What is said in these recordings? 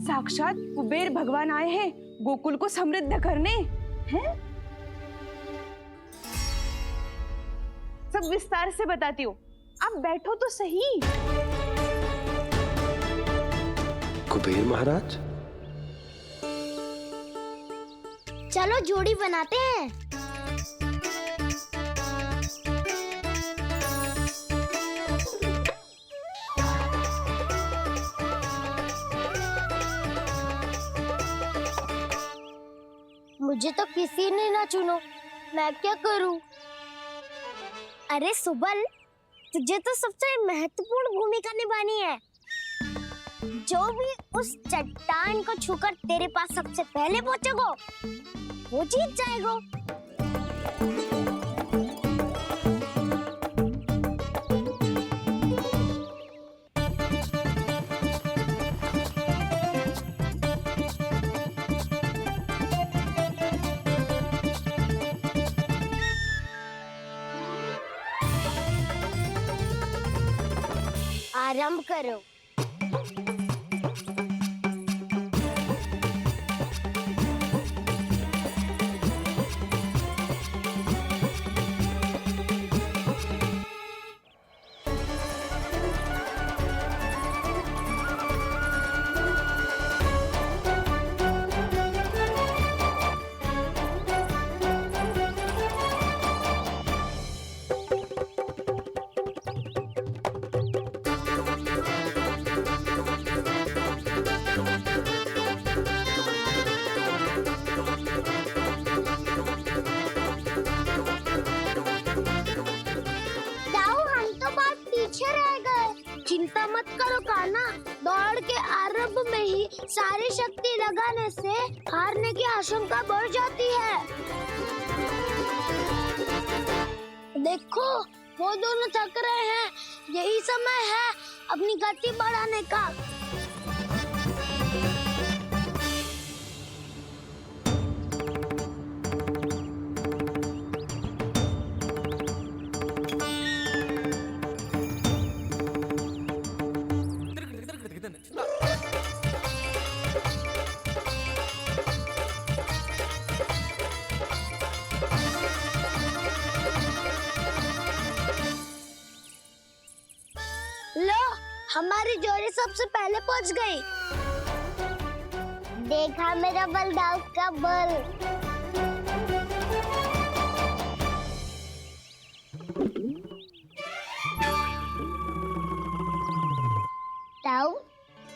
साक्षात कुबेर भगवान आए हैं गोकुल को समृद्ध करने। हैं? सब विस्तार से बताती हूँ, आप बैठो तो सही। कुबेर महाराज, चलो जोड़ी बनाते हैं। मुझे तो किसी ने ना चुनो, मैं क्या करूं? अरे सुबल, तुझे तो सबसे महत्वपूर्ण भूमिका निभानी है। जो भी उस चट्टान को छूकर तेरे पास सबसे पहले पहुंचेगा वो जीत जाएगा। आरंभ करो। चिंता मत करो कान्हा, दौड़ के आरंभ में ही सारी शक्ति लगाने से हारने की आशंका बढ़ जाती है। देखो वो दोनों थक रहे हैं, यही समय है अपनी गति बढ़ाने का। लो, हमारी जोड़ी सबसे पहले पहुंच गई। देखा मेरा बलदाव का बल। ताऊ,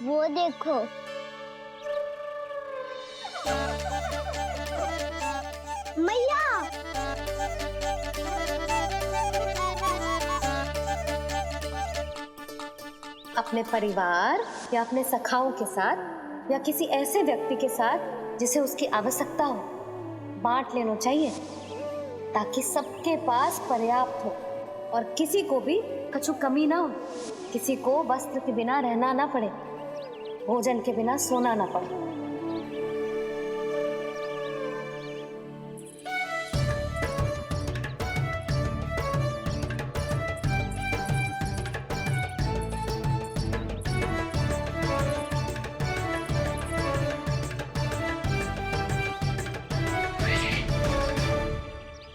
वो देखो। मैया। अपने परिवार या अपने सखाओं के साथ या किसी ऐसे व्यक्ति के साथ जिसे उसकी आवश्यकता हो, बांट लेना चाहिए ताकि सबके पास पर्याप्त हो और किसी को भी कछु कमी ना हो, किसी को वस्त्र के बिना रहना ना पड़े, भोजन के बिना सोना ना पड़े।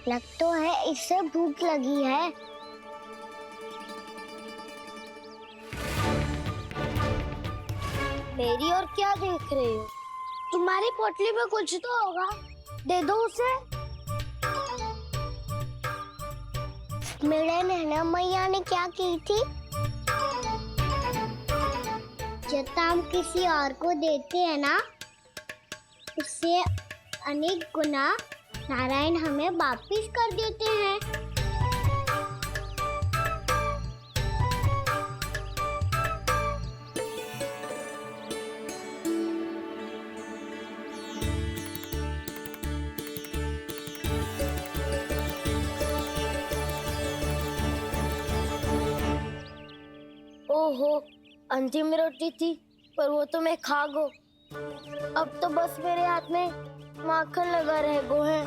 लग तो है इससे भूख लगी है। मेरी और क्या देख रहे हो? तुम्हारी पोटली में कुछ तो होगा, दे दो उसे। मेरे नैना मैया ने क्या की थी? जब हम किसी और को देते हैं ना, उससे अनेक गुना नारायण हमें वापिस कर देते हैं। ओहो, अंतिम रोटी थी, पर वो तो मैं खा गो। अब तो बस मेरे हाथ में माखन लगा रह गो है।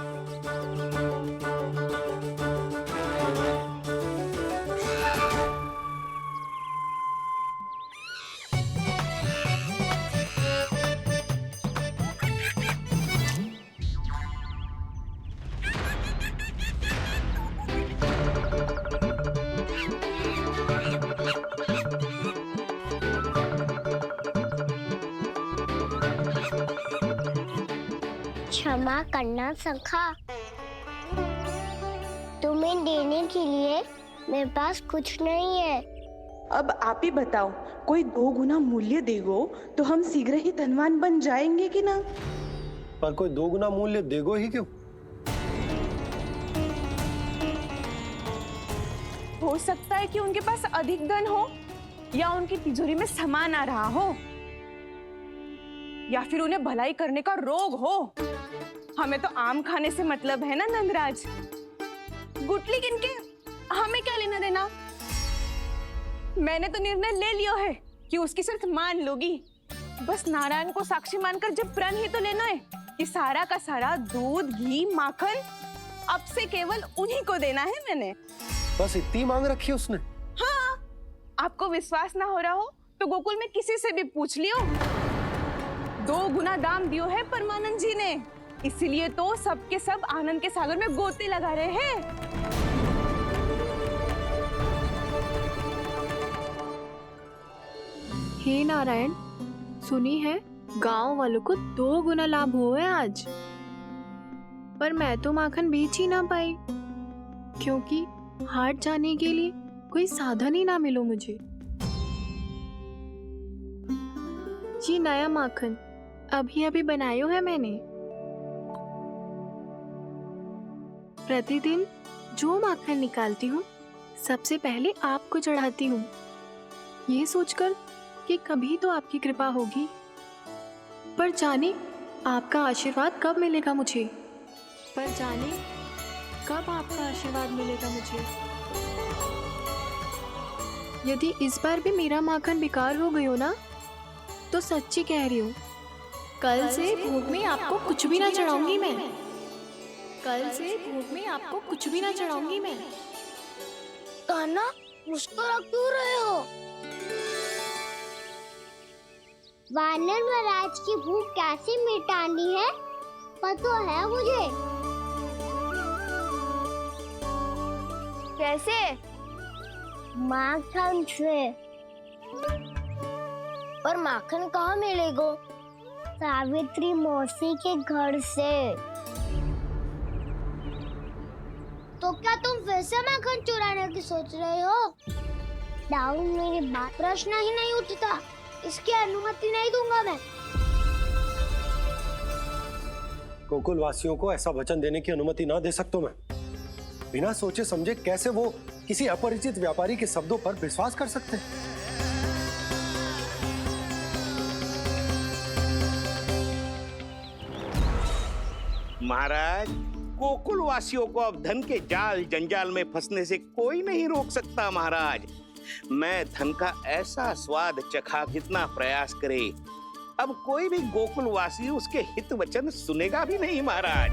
क्षमा करना सखा। तुम्हें देने के लिए मेरे पास कुछ नहीं है। अब आप ही बताओ, कोई 2 गुना मूल्य देगो तो हम शीघ्र ही धनवान बन जाएंगे कि ना? पर कोई 2 गुना मूल्य देगो ही क्यों? हो सकता है कि उनके पास अधिक धन हो, या उनकी तिजोरी में सामान आ रहा हो, या फिर उन्हें भलाई करने का रोग हो। हमें तो आम खाने से मतलब है ना नंदराज। गुटली किनके, हमें क्या लेना देना। मैंने तो निर्णय ले लिया है कि उसकी सिर्फ मान लूंगी। बस नारायण को साक्षी मानकर जब प्रण ही तो लेना है कि सारा का सारा दूध, घी, माखन अब से केवल उन्हीं को देना है मैंने। बस इतनी मांग रखी उसने? हाँ, आपको विश्वास ना हो रहा हो तो गोकुल में किसी से भी पूछ लियो। 2 गुना दाम दियो है परमानंद जी ने, इसलिए तो सबके सब आनंद के सागर में गोते लगा रहे हैं। हे नारायण, सुनी है गांव वालों को 2 गुना लाभ हुआ है आज। पर मैं तो माखन बेच ही ना पाई, क्योंकि हाट जाने के लिए कोई साधन ही ना मिलो मुझे। ये नया माखन अभी अभी बनायो है मैंने। प्रतिदिन जो माखन निकालती हूँ सबसे पहले आपको चढ़ाती हूँ, ये सोचकर कि कभी तो आपकी कृपा होगी। पर जाने आपका आशीर्वाद कब मिलेगा मुझे, पर जाने कब आपका आशीर्वाद मिलेगा मुझे। यदि इस बार भी मेरा माखन बेकार हो गई हो ना, तो सच्ची कह रही हूँ, कल से भोग में आपको कुछ भी ना चढ़ाऊंगी मैं। कल से भोग में आपको कुछ भी ना चढ़ाऊंगी मैं। कान्हा, मुस्कुरा क्यों रहे हो? वानर महाराज की भूख कैसे मिटानी है पता है मुझे। कैसे? माखन से। पर माखन कहाँ मिलेगा? सावित्री मौसी के घर से। तो क्या तुम फिर से माखन चुराने की सोच रहे हो? डाउन मेरी बात प्रश्न ही नहीं उठता, इसकी अनुमति नहीं दूंगा मैं। गोकुल वासियों को ऐसा वचन देने की अनुमति ना दे सकता मैं। बिना सोचे समझे कैसे वो किसी अपरिचित व्यापारी के शब्दों पर विश्वास कर सकते हैं? महाराज, गोकुल वासियों को अब धन के जाल जंजाल में फंसने से कोई नहीं रोक सकता। महाराज, मैं धन का ऐसा स्वाद चखा कितना प्रयास करे, अब कोई भी गोकुल वासी उसके हित वचन सुनेगा भी नहीं। महाराज,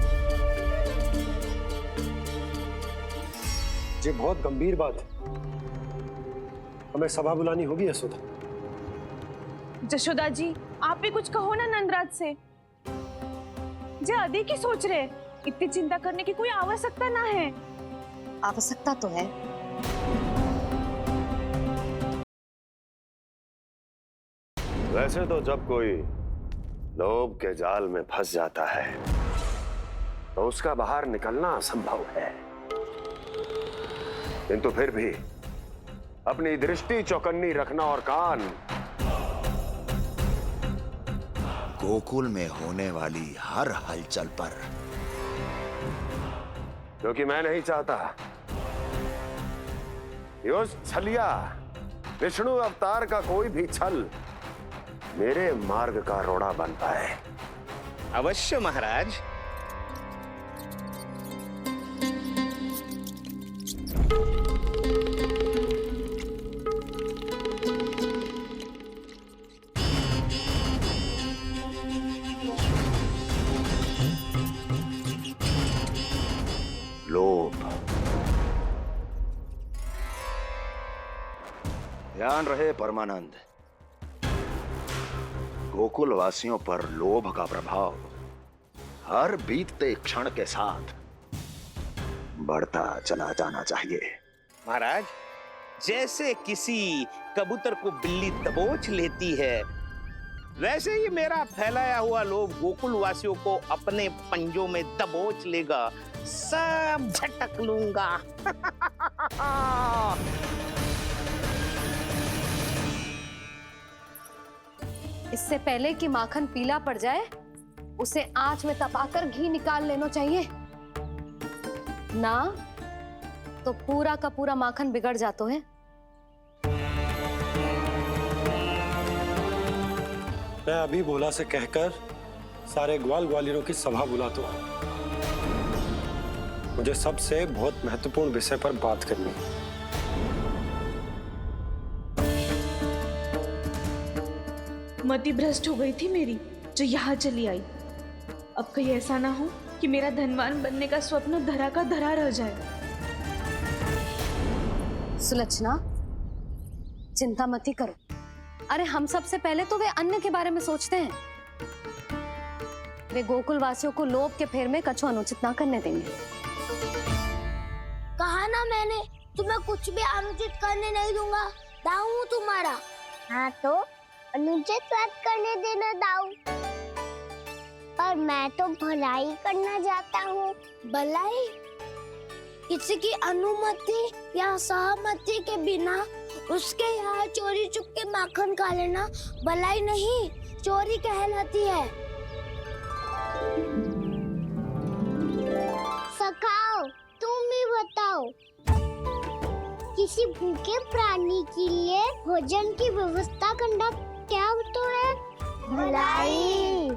ये बहुत गंभीर बात है, हमें सभा बुलानी होगी यशोदा। जशोदा जी, आप भी कुछ कहो ना नंदराज से। जे अधिक ही सोच रहे, इतनी चिंता करने की कोई आवश्यकता ना है। आवश्यकता तो है। वैसे तो जब कोई लोभ के जाल में फंस जाता है तो उसका बाहर निकलना असंभव है, किंतु फिर भी अपनी दृष्टि चौकन्नी रखना और कान गोकुल में होने वाली हर हलचल पर, क्योंकि मैं नहीं चाहता कि उस छलिया विष्णु अवतार का कोई भी छल मेरे मार्ग का रोड़ा बन पाए। अवश्य महाराज। लोभ। ध्यान रहे परमानंद, गोकुल वासियों पर लोभ का प्रभाव हर बीतते क्षण के साथ बढ़ता चला जाना चाहिए। महाराज, जैसे किसी कबूतर को बिल्ली दबोच लेती है, वैसे ही मेरा फैलाया हुआ लोभ गोकुल वासियों को अपने पंजों में दबोच लेगा, सब झटक लूंगा। इससे पहले कि माखन पीला पड़ जाए, उसे आंच में तपाकर घी निकाल लेना चाहिए ना, तो पूरा का पूरा माखन बिगड़ जाता है। मैं अभी भोला से कहकर सारे ग्वाल ग्वालियरों की सभा बुलाता हूँ। मुझे सबसे बहुत महत्वपूर्ण विषय पर बात करनी है। मति भ्रष्ट हो गई थी मेरी, जो यहाँ चली आई। अब कहीं ऐसा ना हो कि मेरा धनवान बनने का स्वप्न धरा का धरा रह जाए। सुलक्षणा, चिंता मत ही करो। अरे हम सबसे पहले तो वे अन्न के बारे में सोचते हैं। वे गोकुल वासियों को लोभ के फेर में कछु अनुचित ना करने देंगे। कहा ना मैंने, तुम्हें कुछ भी अनुचित करने नहीं दूंगा। दाऊ हूँ तुम्हारा। हाँ तो अनुचित बात करने देना दाऊ। पर मैं तो भलाई करना चाहता हूँ। भलाई? किसी की अनुमति या सहमति के बिना उसके यहाँ चोरी चुप के माखन खा लेना भलाई नहीं, चोरी कहलाती है। सखाओ, तुम ही बताओ, किसी भूखे प्राणी के लिए भोजन की व्यवस्था करना क्या होता है? भलाई।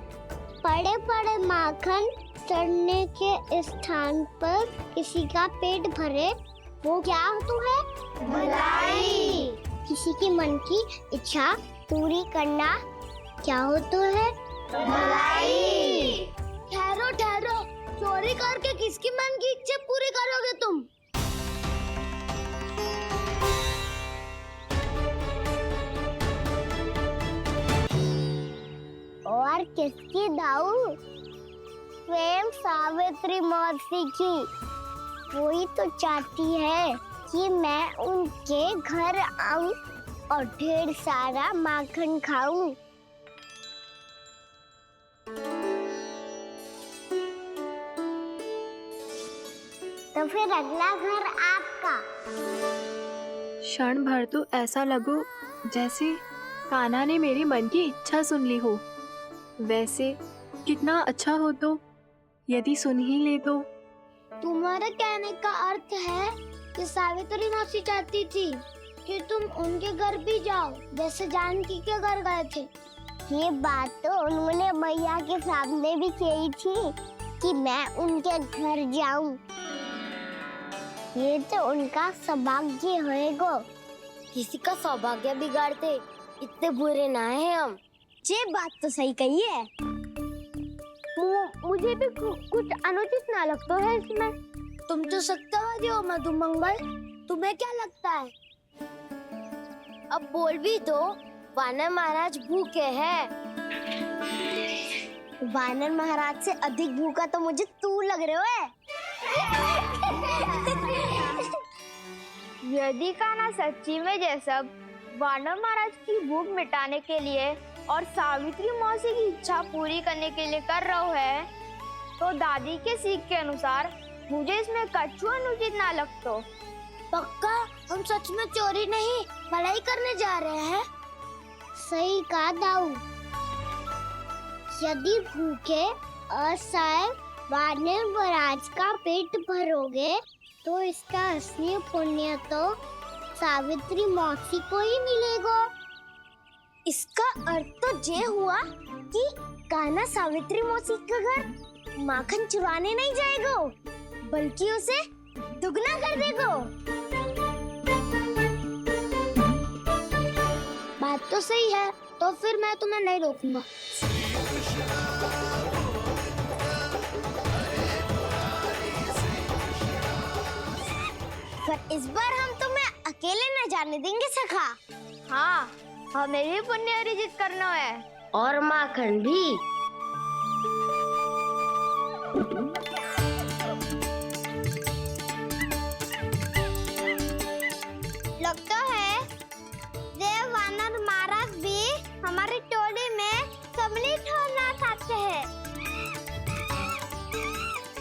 पड़े पड़े माखन चढ़ने के स्थान पर किसी का पेट भरे, वो क्या होता है? भलाई। किसी की मन की इच्छा पूरी करना क्या होता है? भलाई। ठहरो ठहरो, चोरी करके किसकी मन की इच्छा पूरी करोगे तुम? और किसकी दाऊ? स्वयं सावित्री मौसी की। वही तो चाहती है कि मैं उनके घर आऊं और ढेर सारा माखन खाऊं। तो फिर अगला घर आपका। क्षण भर तो ऐसा लगो जैसे कान्हा ने मेरे मन की इच्छा सुन ली हो। वैसे कितना अच्छा हो तो यदि सुन ही ले तो। तुम्हारे कहने का अर्थ है कि सावित्री मौसी चाहती थी कि तुम उनके घर भी जाओ, जैसे जानकी के घर गए थे। ये बात तो उन्होंने मैया के सामने भी कही थी कि मैं उनके घर जाऊं। ये तो उनका सौभाग्य होएगा। किसी का सौभाग्य बिगाड़ते इतने बुरे ना है हम। ये बात तो सही कही है। मुझे भी कुछ अनुचित ना लगता है इसमें। तुम तो सत्यवादी हो मधुमंगल, तुम्हें क्या लगता है? अब बोल भी दो, वानर महाराज भूखे हैं। वानर महाराज से अधिक भूखा तो मुझे तू लग रहे हो। यदि कान्हा सच्ची में जैसा वानर महाराज की भूख मिटाने के लिए और सावित्री मौसी की इच्छा पूरी करने के लिए कर रहा है, तो दादी के सीख के अनुसार मुझे इसमें कछु अनुचित ना लगता। पक्का हम सच में चोरी नहीं भलाई करने जा रहे हैं। सही कहा दाऊ। यदि भूखे असहाय वानर महाराज का पेट भरोगे तो इसका असली पुण्य तो सावित्री मौसी को ही मिलेगा। इसका अर्थ तो ये हुआ कि कान्हा सावित्री मौसी का घर माखन चुराने नहीं जाएगा, बल्कि उसे दुगना कर देगा। बात तो सही है, तो फिर मैं तुम्हें नहीं रोकूंगा। पर इस बार हम तुम्हें अकेले न जाने देंगे सखा। हाँ, हमें भी पुण्य अर्जित करना है और माखन भी। लगता है देव वानर महाराज भी हमारी टोली में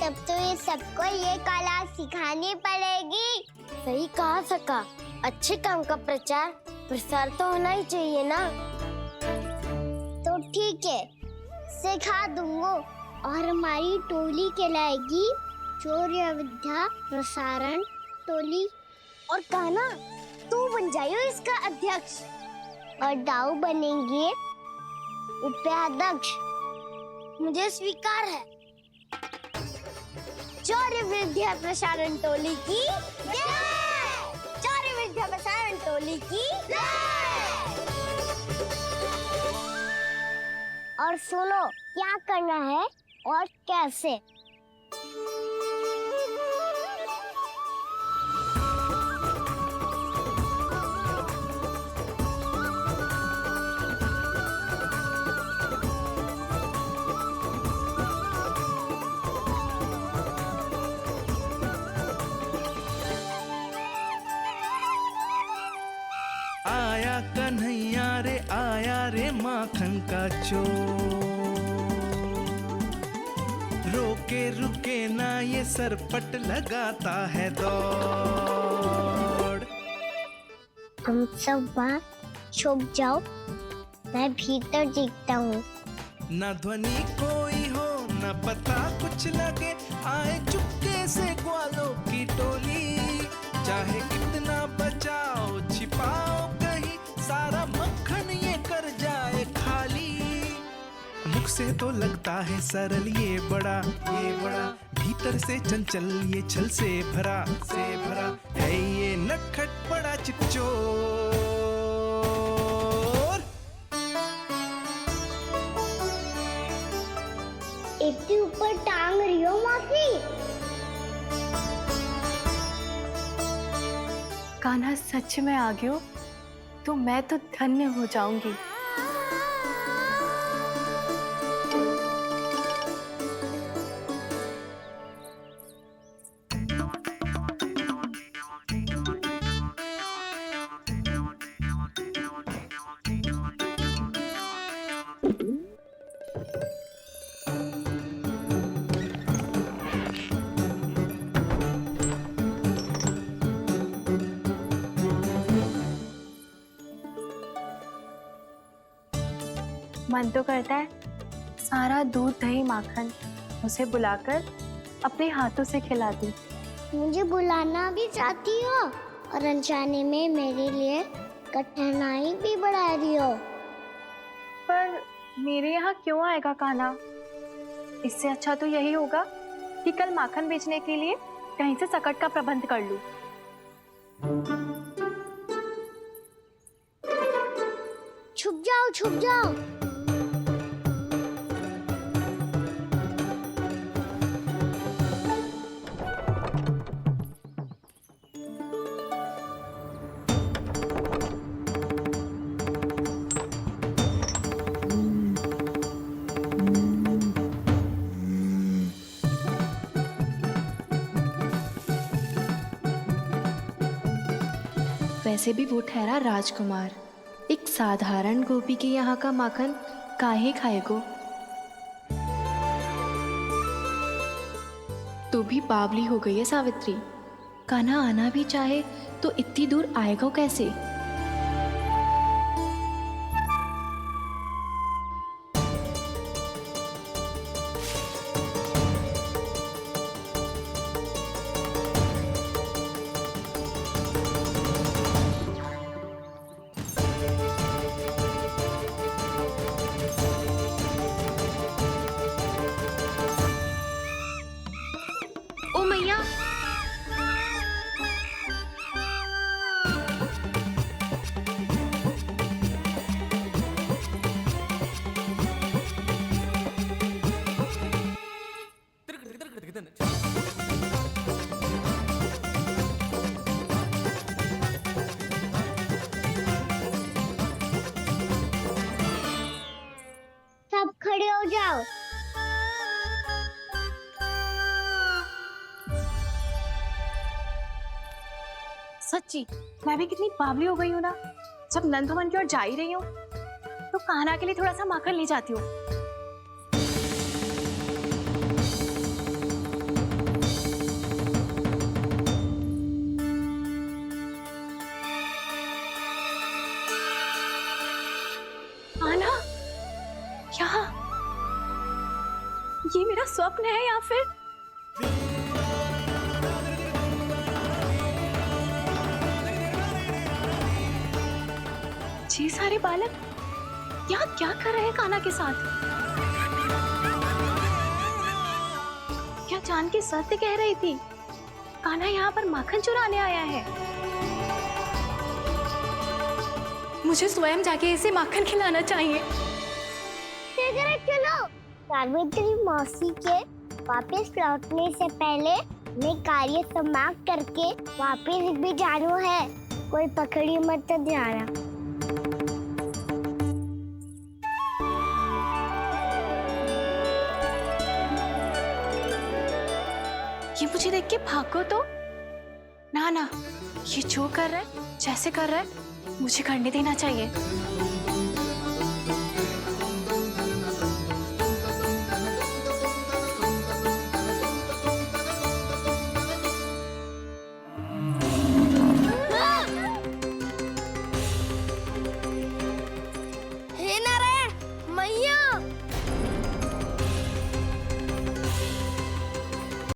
तब तो ये सबको ये कला सिखानी पड़ेगी। सही कहा सका, अच्छे काम का प्रचार प्रसार तो होना ही चाहिए ना। तो ठीक है, सिखा दूंगा। और हमारी टोली कहलाएगी शौर्य विद्या प्रसारण टोली। और कान्हा, तू बन जाइयो इसका अध्यक्ष और दाऊ बनेंगे उपाध्यक्ष। मुझे स्वीकार है। शौर्य विद्या प्रसारण टोली की जय! शौर्य विद्या प्रसारण टोली की जय! और सुनो, क्या करना है और कैसे। आया कन्हैया रे आया रे माखन का चोर, रोके रुके ना ये सरपट लगाता है दौड़। तुम सब वहाँ छुप जाओ, मैं भीतर देखता हूँ। ना ध्वनि कोई हो ना पता कुछ लगे, आए चुपके से ग्वालों की टोली। चाहे कितना बचाओ छिपाओ कहीं, सारा मक्खन ये कर जाए खाली। मुख से तो लगता है सरल ये बड़ा भीतर से चंचल ये छल से भरा है ये नटखट बड़ा चिच्चोर। इतनी ऊपर टांग रही हो मासी। कान्हा सच में आ गयो तो मैं तो धन्य हो जाऊंगी। मन तो करता है सारा दूध दही माखन उसे बुलाकर अपने हाथों से खिला दूं। मुझे बुलाना भी चाहती हो और अनजाने में मेरे लिए कठिनाई भी बढ़ा रही हो। पर मेरे यहाँ क्यों आएगा कान्हा? इससे अच्छा तो यही होगा कि कल माखन बेचने के लिए कहीं से सकट का प्रबंध कर लूं। छुप जाओ छुप जाओ। वैसे भी वो ठहरा राजकुमार, एक साधारण गोपी के यहाँ का माखन काहे खाएगो। तू भी बावली हो गई है सावित्री। कान्हा आना भी चाहे तो इतनी दूर आएगा कैसे? ओ मैया, सब खड़े हो जाओ। सच्ची मैं भी कितनी बावली हो गई हूँ ना। जब नंद भवन की ओर जा ही रही हूँ तो कान्हा के लिए थोड़ा सा माखन ले जाती हूँ। ये मेरा स्वप्न है या फिर ये सारे बालक यहाँ क्या कर रहे हैं कान्हा के साथ? क्या जानकी सत्य कह रही थी? कान्हा यहाँ पर माखन चुराने आया है। मुझे स्वयं जाके इसे माखन खिलाना चाहिए। चलो सावित्री मौसी के वापस लौटने से पहले मैं कार्य समाप्त करके वापस भी जाना है। कोई पकड़ी मत जाना। ये मुझे देख के भागो तो ना ना, ये जो कर रहा है, जैसे कर रहा है, मुझे करने देना चाहिए।